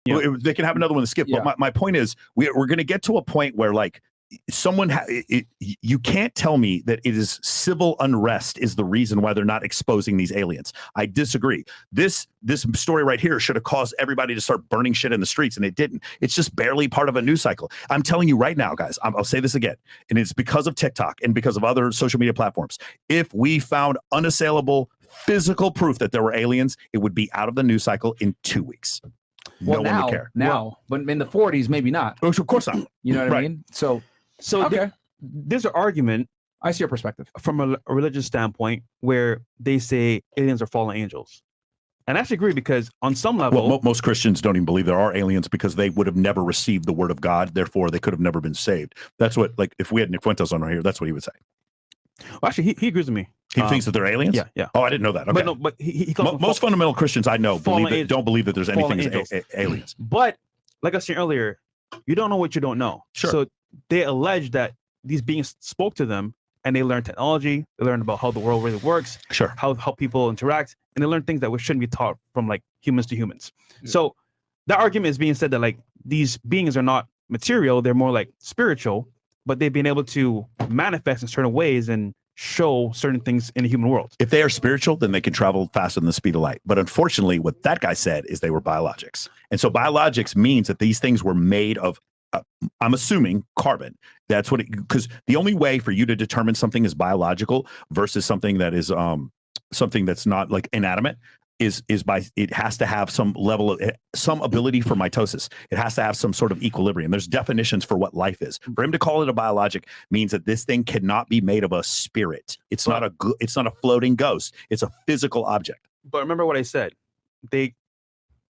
Yeah. They can have another one to skip. Yeah. But my point is, we're going to get to a point where like you can't tell me that it is civil unrest is the reason why they're not exposing these aliens. I disagree. This story right here should have caused everybody to start burning shit in the streets, and it didn't. It's just barely part of a news cycle. I'm telling you right now, guys, I'll say this again, and it's because of TikTok and because of other social media platforms. If we found unassailable physical proof that there were aliens, it would be out of the news cycle in 2 weeks. Well, no one would care. Now, but in the 40s, maybe not. Of course not. You know what I mean? So okay. There's an argument. I see your perspective from a religious standpoint where they say aliens are fallen angels. And I actually agree, because on some level... Well, most Christians don't even believe there are aliens because they would have never received the word of God. Therefore, they could have never been saved. That's what, like, if we had Nick Fuentes on here, that's what he would say. Well, actually, he agrees with me. He thinks that they're aliens? Yeah. Oh, I didn't know that. Okay. But he most fundamental Christians I know don't believe that there's anything as aliens. But, like I was saying earlier, you don't know what you don't know. Sure. So they allege that these beings spoke to them, and they learned technology, they learned about how the world really works, sure, how people interact, and they learned things that we shouldn't be taught from like humans to humans. Yeah. So that argument is being said that like these beings are not material, they're more like spiritual, but they've been able to manifest in certain ways and show certain things in the human world. If they are spiritual, then they can travel faster than the speed of light. But unfortunately, what that guy said is they were biologics. And so biologics means that these things were made of I'm assuming carbon. That's what because the only way for you to determine something is biological versus something that is something that's not like inanimate is by it has to have some level of some ability for mitosis. It has to have some sort of equilibrium. There's definitions for what life is. For him to call it a biologic means that this thing cannot be made of a spirit. It's not a floating ghost. It's a physical object. But remember what I said. They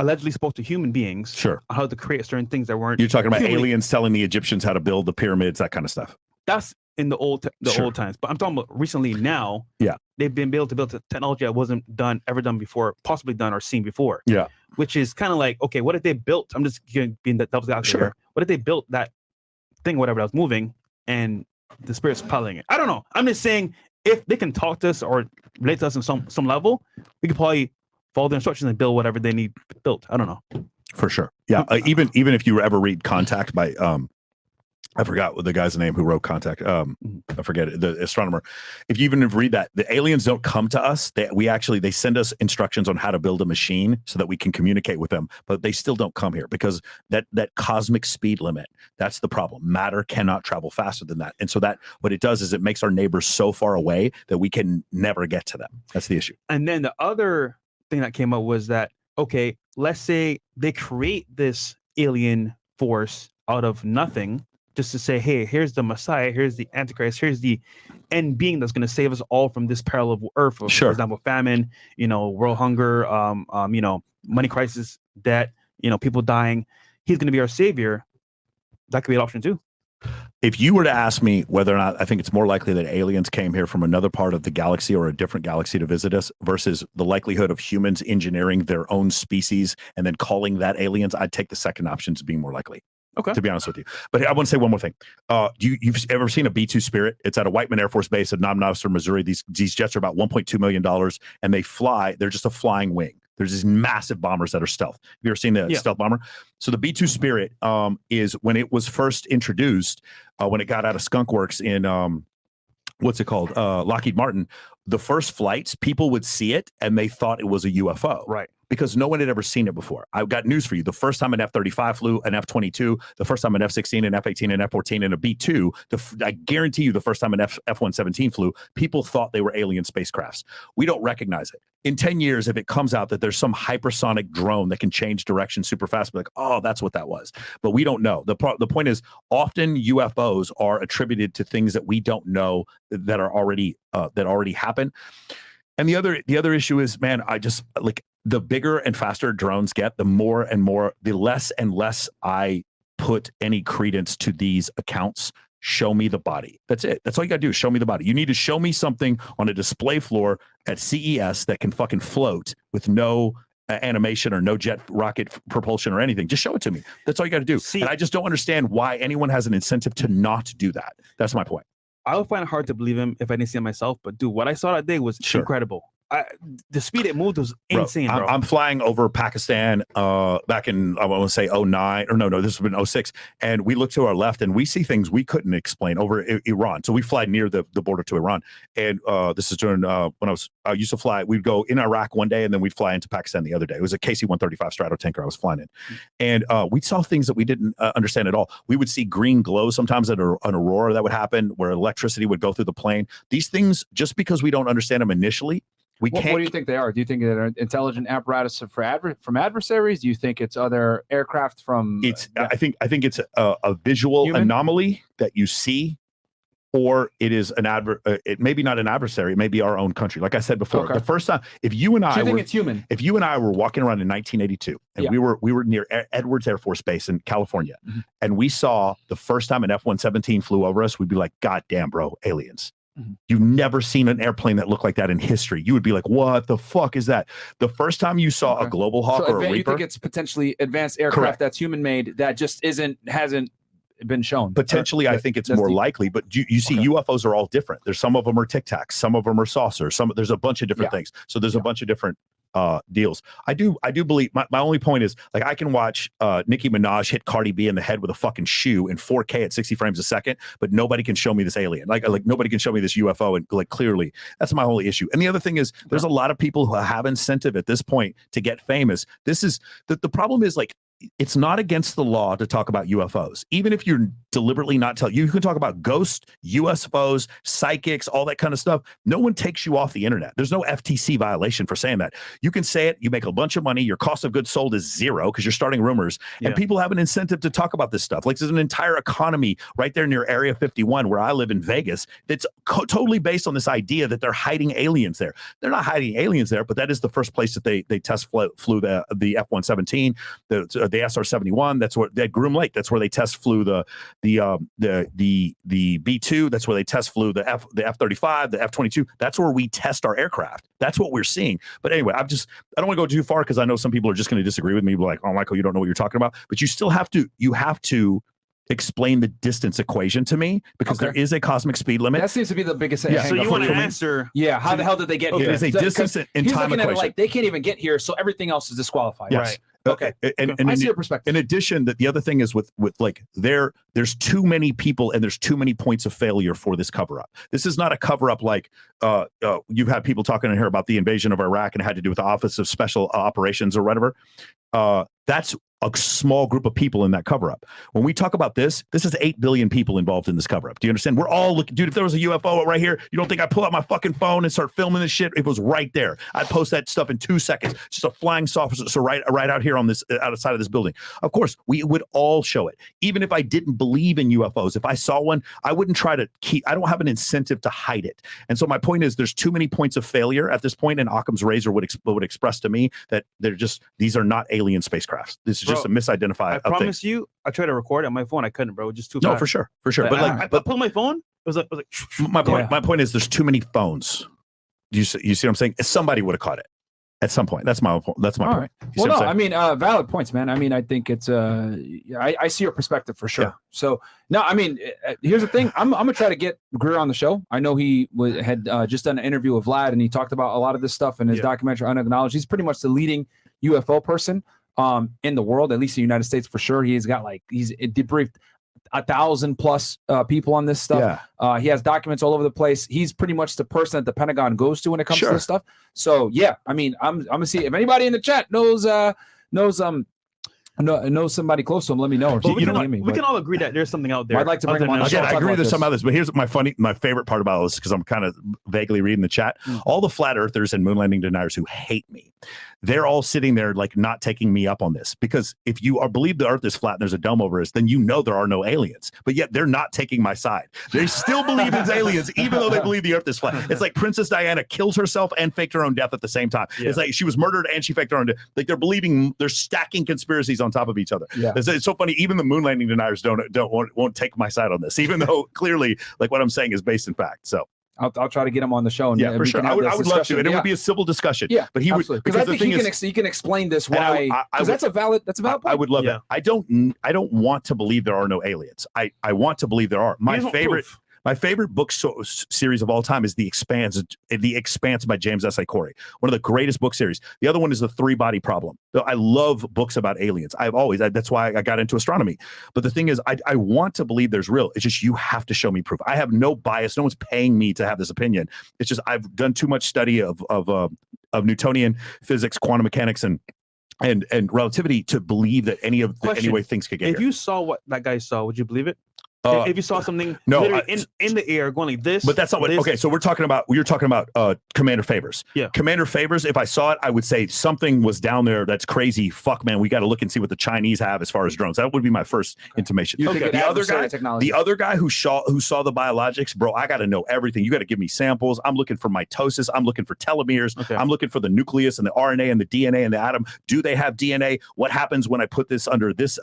allegedly spoke to human beings, sure, on how to create certain things that weren't. You're talking about aliens telling the Egyptians how to build the pyramids, that kind of stuff. That's in the old times, but I'm talking about recently now. Yeah, they've been able to build technology that wasn't ever done before, possibly done or seen before. Yeah, which is kind of like, okay, what if they built? I'm just being the devil's advocate here. What if they built that thing, whatever that was moving, and the spirit's piloting it? I don't know. I'm just saying, if they can talk to us or relate to us on some level, we could probably follow the instructions and build whatever they need built. I don't know. For sure. Yeah. Even if you ever read Contact by I forgot what the guy's name who wrote Contact. I forget it, the astronomer. If you even read that, the aliens don't come to us. They send us instructions on how to build a machine so that we can communicate with them, but they still don't come here because that cosmic speed limit, that's the problem. Matter cannot travel faster than that. And so that what it does is it makes our neighbors so far away that we can never get to them. That's the issue. And then the other thing that came up was that, okay, let's say they create this alien force out of nothing just to say, hey, here's the Messiah, here's the Antichrist, here's the end being that's going to save us all from this peril of earth, for example, famine, world hunger, money crisis, debt, people dying. He's going to be our savior. That could be an option too. If you were to ask me whether or not I think it's more likely that aliens came here from another part of the galaxy or a different galaxy to visit us versus the likelihood of humans engineering their own species and then calling that aliens, I'd take the second option as being more likely. Okay. To be honest with you. But I want to say one more thing. You've ever seen a B-2 Spirit? It's at a Whiteman Air Force Base in Namnoster, Missouri. These jets are about $1.2 million and they fly. They're just a flying wing. There's these massive bombers that are stealth. Have you ever seen the stealth bomber? So the B-2 Spirit is when it was first introduced, when it got out of Skunk Works in, what's it called? Lockheed Martin. The first flights, people would see it and they thought it was a UFO. Right. Because no one had ever seen it before. I've got news for you. The first time an F-35 flew, an F-22, the first time an F-16, an F-18, an F-14, and a B-2, I guarantee you the first time an F-117 flew, people thought they were alien spacecrafts. We don't recognize it. In 10 years, if it comes out that there's some hypersonic drone that can change direction super fast, we're like, oh, that's what that was. But we don't know. The point is, often UFOs are attributed to things that we don't know that are already happen. And the other issue is, man, I just like the bigger and faster drones get, the more and more, the less and less I put any credence to these accounts. Show me the body. That's it. That's all you got to do. Show me the body. You need to show me something on a display floor at CES that can fucking float with no animation or no jet rocket propulsion or anything. Just show it to me. That's all you got to do. And I just don't understand why anyone has an incentive to not do that. That's my point. I would find it hard to believe him if I didn't see it myself, but dude, what I saw that day was incredible. the speed it moved was insane, bro. I'm flying over Pakistan back in, I want to say 09, or no, this has been 06. And we look to our left and we see things we couldn't explain over Iran. So we fly near the border to Iran. And this is during when I used to fly, we'd go in Iraq one day and then we'd fly into Pakistan the other day. It was a KC-135 Stratotanker I was flying in. And we saw things that we didn't understand at all. We would see green glow sometimes at an aurora that would happen where electricity would go through the plane. These things, just because we don't understand them initially, we can't. What do you think they are? Do you think they're intelligent apparatus from adversaries? Do you think it's other aircraft from? I think it's a visual anomaly that you see, or it is it may be not an adversary. It may be our own country. Like I said before, the first time, if you and I think it's human? If you and I were walking around in 1982, and we were near Edwards Air Force Base in California, and we saw the first time an F-117 flew over us, we'd be like, "God damn, bro, aliens." You've never seen an airplane that looked like that in history. You would be like, what the fuck is that? The first time you saw a Global Hawk or a Reaper. You think it's potentially advanced aircraft that's human made that just hasn't been shown? Potentially, I think it's more likely, but you see UFOs are all different. There's some of them are Tic Tacs, some of them are saucers, there's a bunch of different things. So there's a bunch of different deals. I do believe my only point is, like, I can watch Nicki Minaj hit Cardi B in the head with a fucking shoe in 4K at 60 frames a second, but nobody can show me this alien. Like nobody can show me this UFO, and like clearly that's my only issue. And the other thing is, there's a lot of people who have incentive at this point to get famous. This is the problem is, like, it's not against the law to talk about UFOs. Even if you're deliberately not telling, you can talk about ghosts, UFOs, psychics, all that kind of stuff. No one takes you off the internet. There's no FTC violation for saying that. You can say it, you make a bunch of money, your cost of goods sold is zero because you're starting rumors, and people have an incentive to talk about this stuff. Like, there's an entire economy right there near Area 51 where I live in Vegas that's totally based on this idea that they're hiding aliens there. They're not hiding aliens there, but that is the first place that they flew the F-117, the SR-71. That's where at Groom Lake. That's where they flew the B-2. That's where they flew the F-35, the F-22. That's where we test our aircraft. That's what we're seeing. But anyway, I don't want to go too far because I know some people are just going to disagree with me. Like, oh, Michael, you don't know what you're talking about. But you still have to explain the distance equation to me, because there is a cosmic speed limit. That seems to be the biggest. So you want to answer? Yeah. How the hell did they get here? It is a distance in time equation. Like, they can't even get here, so everything else is disqualified. Yes. Right. Okay. And I see your perspective. In addition, that the other thing is with like there's too many people and there's too many points of failure for this cover up. This is not a cover up like you've had people talking in here about the invasion of Iraq and it had to do with the Office of Special Operations or whatever. That's a small group of people in that cover up. When we talk about this is 8 billion people involved in this cover up. Do you understand? We're all looking, dude. If there was a UFO right here, you don't think I'd pull out my fucking phone and start filming this shit? It was right there. I'd post that stuff in 2 seconds. Just a flying saucer, so right out here on this outside of this building. Of course, we would all show it. Even if I didn't believe in UFOs, if I saw one, I wouldn't try to I don't have an incentive to hide it. And so my point is, there's too many points of failure at this point. And Occam's razor would express to me that these are not alien spacecrafts. This is just a misidentified. I promise you, I tried to record it on my phone. I couldn't, bro. Just too fast. No, for sure. But I put my phone. It was like my point is, there's too many phones. You see what I'm saying? Somebody would have caught it at some point. That's my point. Right. Well, no, I mean, valid points, man. I mean, I think it's I see your perspective for sure. Yeah. So no, I mean, here's the thing. I'm gonna try to get Greer on the show. I know he had just done an interview with Vlad, and he talked about a lot of this stuff in his documentary Unacknowledged. He's pretty much the leading UFO person in the world, at least in the United States for sure. He's debriefed 1,000+ people on this stuff. Yeah. He has documents all over the place. He's pretty much the person that the Pentagon goes to when it comes to this stuff. So yeah, I mean, I'm gonna see if anybody in the chat knows somebody close to him. Let me know. We can all agree that there's something out there. I'd like to bring him on. Again, I agree there's some others, but here's my favorite part about this, because I'm kind of vaguely reading the chat. All the flat earthers and moon landing deniers who hate me, they're all sitting there like not taking me up on this, because if you believe the earth is flat and there's a dome over us, then you know there are no aliens, but yet they're not taking my side. They still believe it's aliens, even though they believe the earth is flat. It's like Princess Diana kills herself and faked her own death at the same time. Yeah. It's like she was murdered and she faked her own death. Like, they're stacking conspiracies on top of each other. Yeah. It's so funny. Even the moon landing deniers won't take my side on this, even though clearly, like, what I'm saying is based in fact. So I'll try to get him on the show. And for sure. I would love to, and it would be a civil discussion. Yeah, but he would, because I think he can explain this why. Because that's a valid point. I would love it. I don't want to believe there are no aliens. I want to believe there are. My My favorite book series of all time is The Expanse. The Expanse by James S. A. Corey. One of the greatest book series. The other one is The Three-Body Problem. I love books about aliens. That's why I got into astronomy. But the thing is, I want to believe there's real. It's just you have to show me proof. I have no bias. No one's paying me to have this opinion. It's just I've done too much study of Newtonian physics, quantum mechanics, and relativity to believe that any way things could get If here. you saw what that guy saw, would you believe it? If you saw something literally in the air going like this, but that's not what. Okay, so you're talking about Commander Favors. Yeah, Commander Favors. If I saw it, I would say something was down there. That's crazy. Fuck, man, we got to look and see what the Chinese have as far as drones. That would be my first intimation. The other guy who saw the biologics, bro. I got to know everything. You got to give me samples. I'm looking for mitosis. I'm looking for telomeres. Okay. I'm looking for the nucleus and the RNA and the DNA and the atom. Do they have DNA? What happens when I put this under this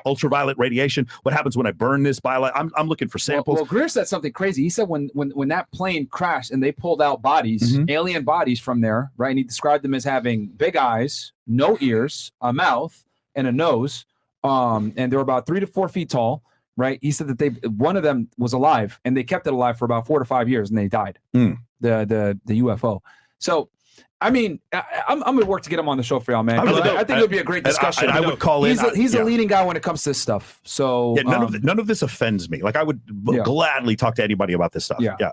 ultraviolet radiation? What happens when I burn this biolite? I'm looking for samples. Well, Greer said something crazy. He said when that plane crashed and they pulled out bodies, alien bodies from there, right? And he described them as having big eyes, no ears, a mouth, and a nose. And they were about 3 to 4 feet tall, right? He said that one of them was alive and they kept it alive for about 4 to 5 years and they died. The UFO. So I mean, I'm going to work to get him on the show for y'all, man. I think it would be a great discussion. I would call he's a leading guy when it comes to this stuff. So none of this offends me. Like I would gladly talk to anybody about this stuff. Yeah.